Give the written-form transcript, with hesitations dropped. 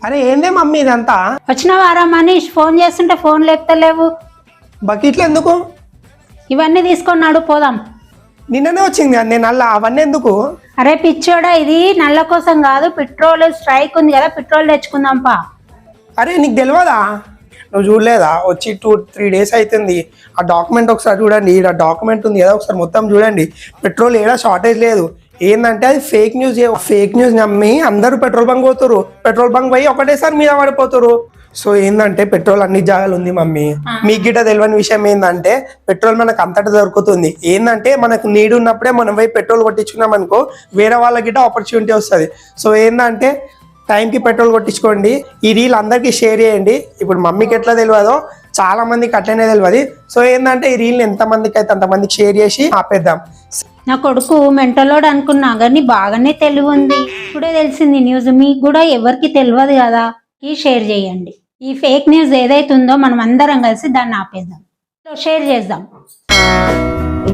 అరే ఏందే మమ్మీ ఇదంతా? వచ్చిన వారా మనీష్, ఫోన్ చేస్తుంటే ఫోన్ లేపుతలేవు. బకెట్లు ఎందుకు? ఇవన్నీ తీసుకొని నడు పోదాం. నిన్ననే వచ్చింది కదా నేను అలా, అవన్నీ ఎందుకు? అరే పిచ్చోడా, ఇది నల్ల కోసం కాదు, పెట్రోల్ స్ట్రైక్ ఉంది కదా, పెట్రోల్ తెచ్చుకుందాం పా. అరే నీకు తెలియదా? నువ్వు చూడలేదా? వచ్చి 2-3 డేస్ అవుతుంది. ఆ డాక్యుమెంట్ ఒకసారి చూడండి. ఆ డాక్యుమెంట్ ఉంది కదా, ఒకసారి మొత్తం చూడండి. పెట్రోల్ ఏడా షార్టేజ్ లేదు. ఏంటంటే అది ఫేక్ న్యూస్. ఫేక్ న్యూస్ నమ్మి అందరూ పెట్రోల్ బంక్ పోతారు. పెట్రోల్ బంక్ పోయి ఒకటేసారి మీద పడిపోతారు. సో ఏంటంటే పెట్రోల్ అన్ని జాగాలు ఉంది మమ్మీ. మీకు గిట్ట తెలియని విషయం ఏంటంటే పెట్రోల్ మనకు అంతటా దొరుకుతుంది. ఏంటంటే మనకు నీడ్ ఉన్నప్పుడే మనం పోయి పెట్రోల్ కొట్టించుకున్నాం అనుకో, వేరే వాళ్ళ గిట్ట ఆపర్చునిటీ వస్తుంది. సో ఏంటంటే టైంకి పెట్రోల్ కొట్టించుకోండి. ఈ రీల్ అందరికీ షేర్ చేయండి. ఇప్పుడు మమ్మీకి ఎట్లా తెలియదో చాలా మందికి అట్లనే తెలియదు. సో ఏంటంటే ఈ రీల్ని ఎంతమందికి అయితే అంతమందికి షేర్ చేసి ఆపేద్దాం. నా కొడుకు మెంటలోడు అనుకున్నా కానీ బాగానే తెలివి ఉంది. ఇప్పుడే తెలిసింది న్యూస్. మీకు కూడా ఎవరికి తెలియదు కదా, ఈ షేర్ చేయండి. ఈ ఫేక్ న్యూస్ ఏదైతే ఉందో మనం అందరం కలిసి దాన్ని ఆపేద్దాం, షేర్ చేద్దాం.